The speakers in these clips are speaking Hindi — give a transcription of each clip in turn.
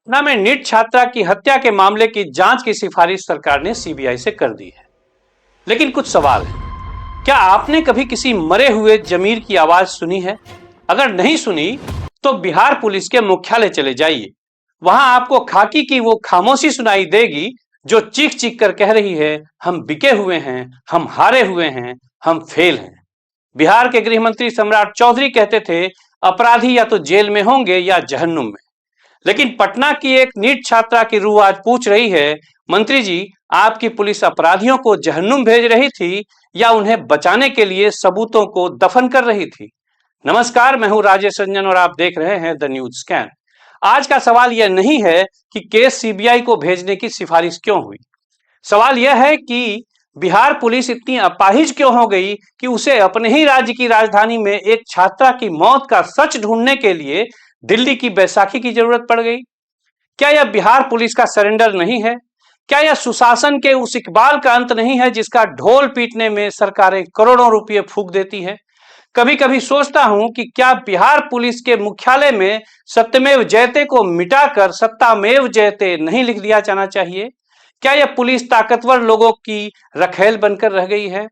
पटना में नीट छात्रा की हत्या के मामले की जांच की सिफारिश सरकार ने सीबीआई से कर दी है। लेकिन कुछ सवाल है। क्या आपने कभी किसी मरे हुए जमीर की आवाज सुनी है? अगर नहीं सुनी तो बिहार पुलिस के मुख्यालय चले जाइए। वहां आपको खाकी की वो खामोशी सुनाई देगी जो चीख चीख कर कह रही है, हम बिके हुए हैं, हम हारे हुए हैं, हम फेल हैं। बिहार के गृह मंत्री सम्राट चौधरी कहते थे, अपराधी या तो जेल में होंगे या जहन्नुम में। लेकिन पटना की एक नीट छात्रा की रूह आज पूछ रही है, मंत्री जी, आपकी पुलिस अपराधियों को जहन्नुम भेज रही थी या उन्हें बचाने के लिए सबूतों को दफन कर रही थी? नमस्कार, मैं हूं राजेश रंजन और आप देख रहे हैं द न्यूज स्कैन। आज का सवाल यह नहीं है कि केस सीबीआई को भेजने की सिफारिश क्यों हुई। सवाल यह है कि बिहार पुलिस इतनी अपाहिज क्यों हो गई कि उसे अपने ही राज्य की राजधानी में एक छात्रा की मौत का सच ढूंढने के लिए दिल्ली की बैसाखी की जरूरत पड़ गई। क्या यह बिहार पुलिस का सरेंडर नहीं है? क्या यह सुशासन के उस इकबाल का अंत नहीं है जिसका ढोल पीटने में सरकारें करोड़ों रुपए फूंक देती है? कभी कभी सोचता हूं कि क्या बिहार पुलिस के मुख्यालय में सत्यमेव जयते को मिटाकर सत्तामेव जयते नहीं लिख दिया जाना चाहिए? क्या यह पुलिस ताकतवर लोगों की रखेल बनकर रह गई है?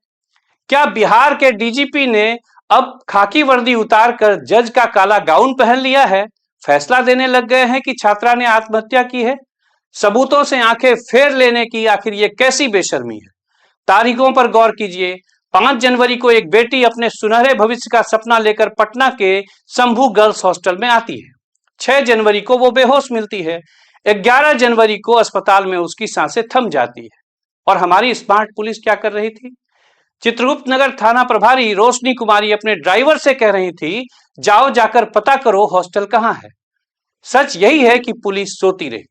क्या बिहार के डीजीपी ने अब खाकी वर्दी उतारकर जज का काला गाउन पहन लिया है, फैसला देने लग गए हैं कि छात्रा ने आत्महत्या की है? सबूतों से आंखें फेर लेने की आखिर ये कैसी बेशर्मी है? तारीखों पर गौर कीजिए। 5 जनवरी को एक बेटी अपने सुनहरे भविष्य का सपना लेकर पटना के शंभू गर्ल्स हॉस्टल में आती है। 6 जनवरी को वो बेहोश मिलती है। 11 जनवरी को अस्पताल में उसकी सांसें थम जाती है। और हमारी स्मार्ट पुलिस क्या कर रही थी? चित्रगुप्त नगर थाना प्रभारी रोशनी कुमारी अपने ड्राइवर से कह रही थी, जाओ जाकर पता करो हॉस्टल कहां है। सच यही है कि पुलिस सोती रही।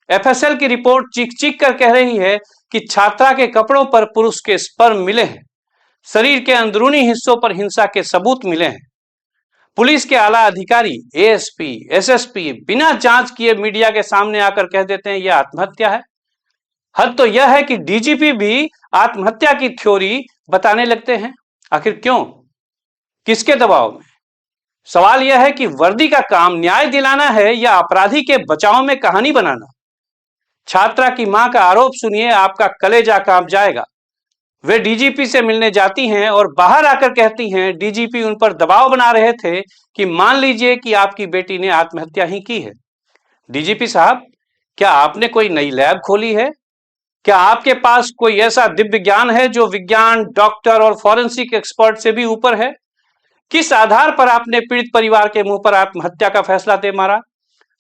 एफएसएल की रिपोर्ट चीख चीख कर कह रही है कि छात्रा के कपड़ों पर पुरुष के स्पर्म मिले हैं, शरीर के अंदरूनी हिस्सों पर हिंसा के सबूत मिले हैं। पुलिस के आला अधिकारी, एएसपी, एसएसपी बिना जांच किए मीडिया के सामने आकर कह देते हैं यह आत्महत्या है। हद तो यह है कि डीजीपी भी आत्महत्या की थ्योरी बताने लगते हैं। आखिर क्यों? किसके दबाव में? सवाल यह है कि वर्दी का काम न्याय दिलाना है या अपराधी के बचाव में कहानी बनाना? छात्रा की मां का आरोप सुनिए, आपका कलेजा कांप जाएगा। वे डीजीपी से मिलने जाती हैं और बाहर आकर कहती हैं, डीजीपी उन पर दबाव बना रहे थे कि मान लीजिए कि आपकी बेटी ने आत्महत्या ही की है। डीजीपी साहब, क्या आपने कोई नई लैब खोली है? क्या आपके पास कोई ऐसा दिव्य ज्ञान है जो विज्ञान, डॉक्टर और फॉरेंसिक एक्सपर्ट से भी ऊपर है? किस आधार पर आपने पीड़ित परिवार के मुंह पर आत्महत्या का फैसला दे मारा?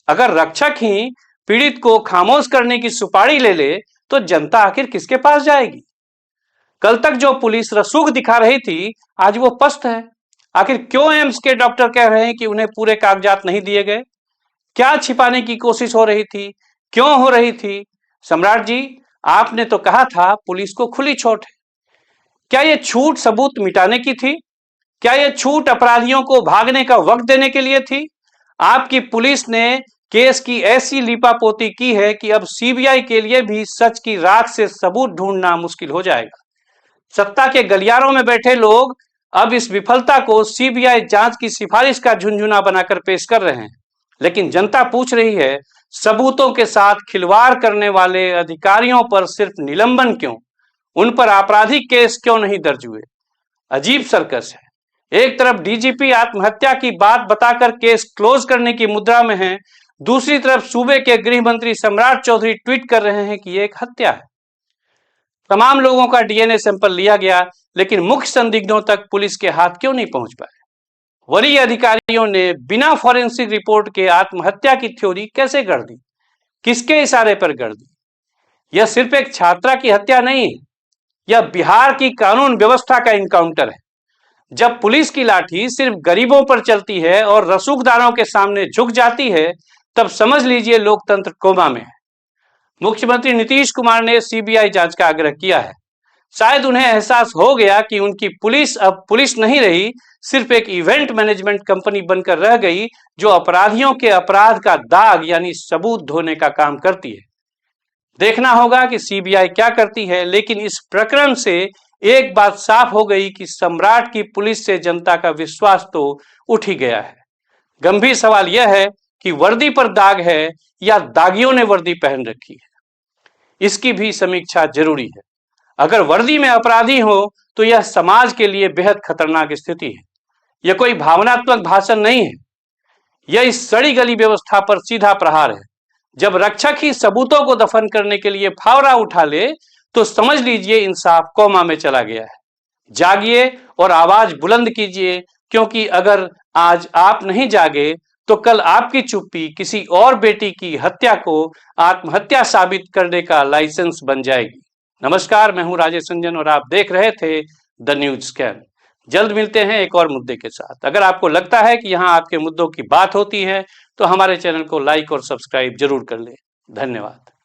अगर रक्षक ही पीड़ित को खामोश करने की सुपारी ले ले तो जनता आखिर किसके पास जाएगी? कल तक जो पुलिस रसूख दिखा रही थी, आज वो पस्त है। आखिर क्यों एम्स के डॉक्टर कह रहे हैं कि उन्हें पूरे कागजात नहीं दिए गए? क्या छिपाने की कोशिश हो रही थी? क्यों हो रही थी? सम्राट जी, आपने तो कहा था पुलिस को खुली छूट है। क्या यह छूट सबूत मिटाने की थी? क्या यह छूट अपराधियों को भागने का वक्त देने के लिए थी? आपकी पुलिस ने केस की ऐसी लीपापोती की है कि अब सीबीआई के लिए भी सच की राख से सबूत ढूंढना मुश्किल हो जाएगा। सत्ता के गलियारों में बैठे लोग अब इस विफलता को सीबीआई जांच की सिफारिश का झुनझुना बनाकर पेश कर रहे हैं। लेकिन जनता पूछ रही है, सबूतों के साथ खिलवाड़ करने वाले अधिकारियों पर सिर्फ निलंबन क्यों? उन पर आपराधिक केस क्यों नहीं दर्ज हुए? अजीब सर्कस है। एक तरफ डीजीपी आत्महत्या की बात बताकर केस क्लोज करने की मुद्रा में है, दूसरी तरफ सूबे के गृह मंत्री सम्राट चौधरी ट्वीट कर रहे हैं कि यह एक हत्या है। तमाम लोगों का डीएनए सैंपल लिया गया, लेकिन मुख्य संदिग्धों तक पुलिस के हाथ क्यों नहीं पहुंच पाए? वरीय अधिकारियों ने बिना फॉरेंसिक रिपोर्ट के आत्महत्या की थ्योरी कैसे गढ़ दी? किसके इशारे पर गढ़ दी? यह सिर्फ एक छात्रा की हत्या नहीं है, यह बिहार की कानून व्यवस्था का इनकाउंटर है। जब पुलिस की लाठी सिर्फ गरीबों पर चलती है और रसूखदारों के सामने झुक जाती है, तब समझ लीजिए लोकतंत्र कोमा में है। मुख्यमंत्री नीतीश कुमार ने सीबीआई जांच का आग्रह किया है। शायद उन्हें एहसास हो गया कि उनकी पुलिस अब पुलिस नहीं रही, सिर्फ एक इवेंट मैनेजमेंट कंपनी बनकर रह गई जो अपराधियों के अपराध का दाग यानी सबूत धोने का काम करती है। देखना होगा कि सीबीआई क्या करती है, लेकिन इस प्रकरण से एक बात साफ हो गई कि सम्राट की पुलिस से जनता का विश्वास तो उठ ही गया है। गंभीर सवाल यह है कि वर्दी पर दाग है या दागियों ने वर्दी पहन रखी है। इसकी भी समीक्षा जरूरी है। अगर वर्दी में अपराधी हो तो यह समाज के लिए बेहद खतरनाक स्थिति है। यह कोई भावनात्मक भाषण नहीं है, यह इस सड़ी गली व्यवस्था पर सीधा प्रहार है। जब रक्षक ही सबूतों को दफन करने के लिए फावड़ा उठा ले तो समझ लीजिए इंसाफ कोमा में चला गया है। जागिए और आवाज बुलंद कीजिए, क्योंकि अगर आज आप नहीं जागे तो कल आपकी चुप्पी किसी और बेटी की हत्या को आत्महत्या साबित करने का लाइसेंस बन जाएगी। नमस्कार, मैं हूं राजेश रंजन और आप देख रहे थे द न्यूज स्कैन। जल्द मिलते हैं एक और मुद्दे के साथ। अगर आपको लगता है कि यहां आपके मुद्दों की बात होती है तो हमारे चैनल को लाइक और सब्सक्राइब जरूर कर लें। धन्यवाद।